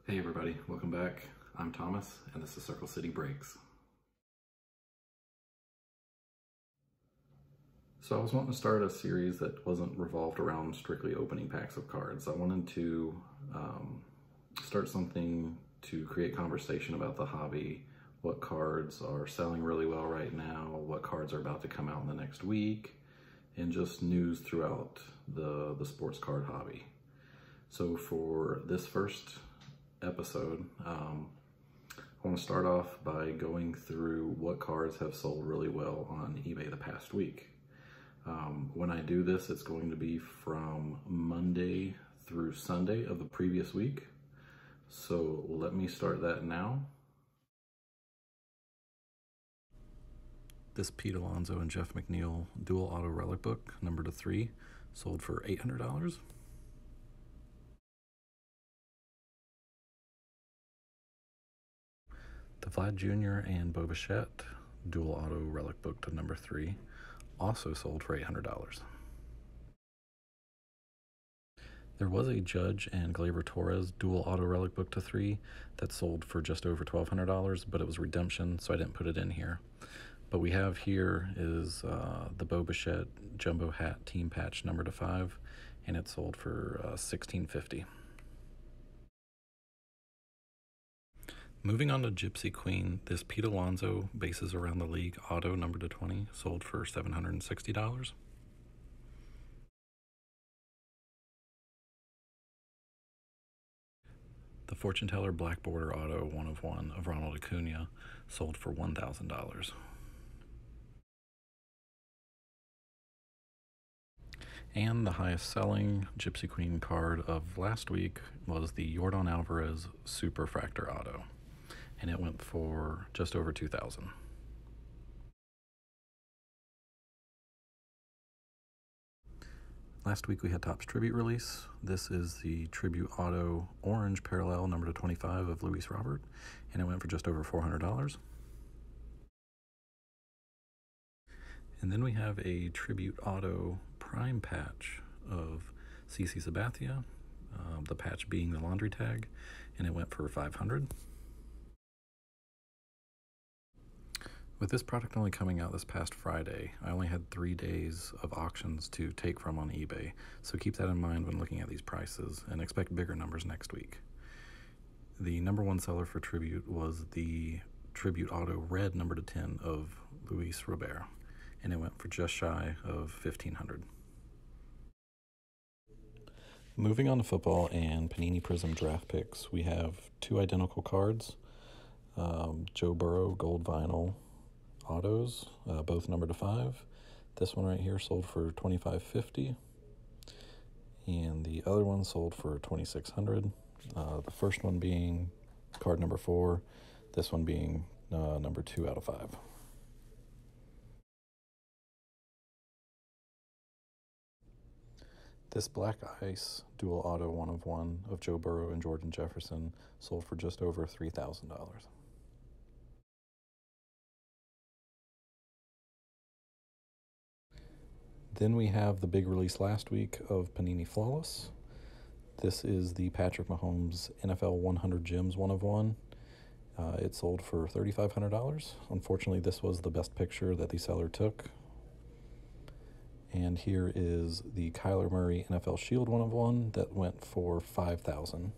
Hey everybody, welcome back. I'm Thomas, and this is Circle City Breaks. So I was wanting to start a series that wasn't revolved around strictly opening packs of cards. I wanted to start something to create conversation about the hobby, what cards are selling really well right now, what cards are about to come out in the next week, and just news throughout the sports card hobby. So for this first episode, I want to start off by going through what cards have sold really well on eBay the past week. When I do this, it's going to be from Monday through Sunday of the previous week. So let me start that now. This Pete Alonso and Jeff McNeil dual auto relic book, number to 3, sold for $800. The Vlad Jr. and Bo Bichette dual auto relic book to number 3 also sold for $800. There was a Judge and Gleyber Torres dual auto relic book to 3 that sold for just over $1,200, but it was redemption, so I didn't put it in here. But we have here is the Bo Bichette jumbo hat team patch number to 5, and it sold for $1,650. Moving on to Gypsy Queen, this Pete Alonso Bases Around the League auto number to 20 sold for $760. The Fortune Teller Black Border auto 1 of 1 of Ronald Acuna sold for $1,000. And the highest selling Gypsy Queen card of last week was the Yordan Alvarez Superfractor auto, and it went for just over $2,000. Last week we had Topps Tribute release. This is the Tribute Auto Orange Parallel number to 25 of Luis Robert, and it went for just over $400. And then we have a Tribute Auto Prime patch of CC Sabathia, the patch being the laundry tag, and it went for $500. With this product only coming out this past Friday, I only had 3 days of auctions to take from on eBay, so keep that in mind when looking at these prices and expect bigger numbers next week. The number 1 seller for Tribute was the Tribute Auto Red number to 10 of Luis Robert, and it went for just shy of $1,500. Moving on to football and Panini Prizm Draft Picks, we have 2 identical cards, Joe Burrow Gold Vinyl autos, both number to 5. This one right here sold for $2,550, and the other one sold for $2,600. The first one being card number 4, this one being number 2 out of 5. This Black Ice dual auto 1 of 1 of Joe Burrow and Jordan Jefferson sold for just over $3,000. Then we have the big release last week of Panini Flawless. This is the Patrick Mahomes NFL 100 Gems 1 of 1. It sold for $3,500. Unfortunately, this was the best picture that the seller took. And here is the Kyler Murray NFL Shield 1 of 1 that went for $5,000.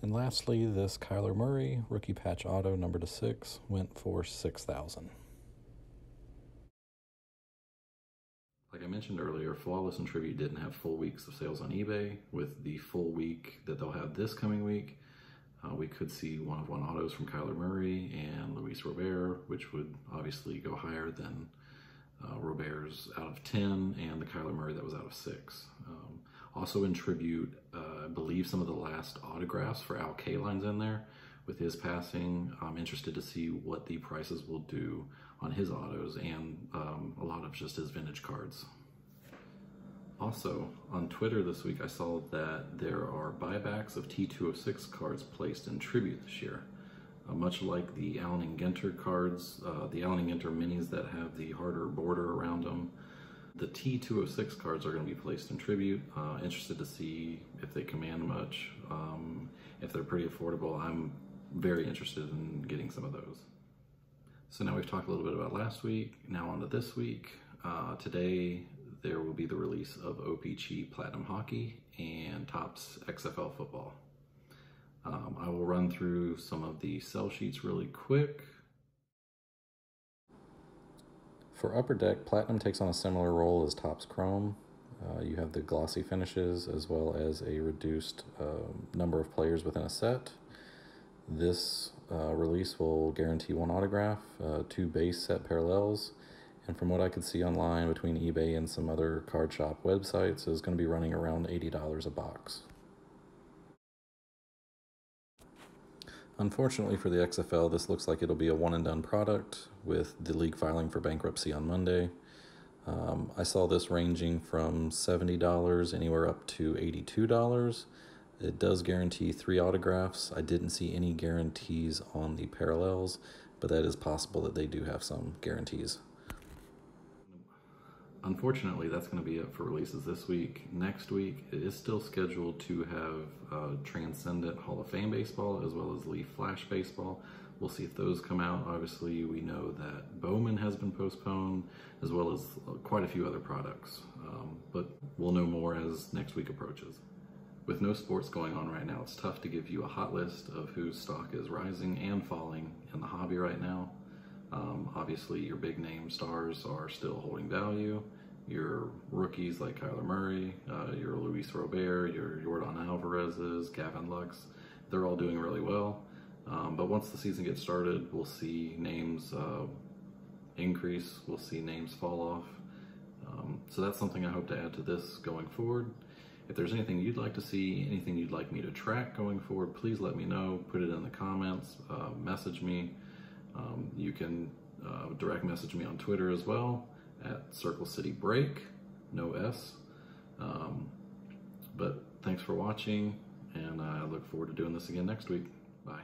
And lastly, this Kyler Murray rookie patch auto number to 6 went for $6,000. Like I mentioned earlier, Flawless and Tribute didn't have full weeks of sales on eBay. With the full week that they'll have this coming week, we could see 1 of 1 autos from Kyler Murray and Luis Robert, which would obviously go higher than Robert's out of 10 and the Kyler Murray that was out of 6. Also in Tribute, I believe some of the last autographs for Al Kaline's in there. With his passing, I'm interested to see what the prices will do on his autos and a lot of just his vintage cards. Also, on Twitter this week, I saw that there are buybacks of T206 cards placed in Tribute this year. Much like the Allen and Ginter cards, the Allen and Ginter minis that have the harder border around them, the T206 cards are going to be placed in tribute. Interested to see if they command much, if they're pretty affordable. I'm very interested in getting some of those. So now we've talked a little bit about last week, now on to this week. Today there will be the release of O-Pee-Chee Platinum Hockey and Topps XFL Football. I will run through some of the sell sheets really quick. For Upper Deck, Platinum takes on a similar role as Topps Chrome. You have the glossy finishes as well as a reduced number of players within a set. This release will guarantee 1 autograph, 2 base set parallels, and from what I could see online between eBay and some other card shop websites, is going to be running around $80 a box. Unfortunately for the XFL, this looks like it'll be a one-and-done product with the league filing for bankruptcy on Monday. I saw this ranging from $70 anywhere up to $82. It does guarantee 3 autographs. I didn't see any guarantees on the parallels, but that is possible that they do have some guarantees. Unfortunately, that's going to be it for releases this week. Next week, it is still scheduled to have Transcendent Hall of Fame baseball as well as Leaf Flash baseball. We'll see if those come out. Obviously, we know that Bowman has been postponed as well as quite a few other products, but we'll know more as next week approaches. With no sports going on right now, it's tough to give you a hot list of whose stock is rising and falling in the hobby right now. Obviously, your big name stars are still holding value. Your rookies like Kyler Murray, your Luis Robert, your Yordan Alvarez's, Gavin Lux, they're all doing really well. But once the season gets started, we'll see names increase, we'll see names fall off. So that's something I hope to add to this going forward. If there's anything you'd like to see, anything you'd like me to track going forward, please let me know. Put it in the comments, message me. You can direct message me on Twitter as well at Circle City Break, no S. But thanks for watching, and I look forward to doing this again next week. Bye.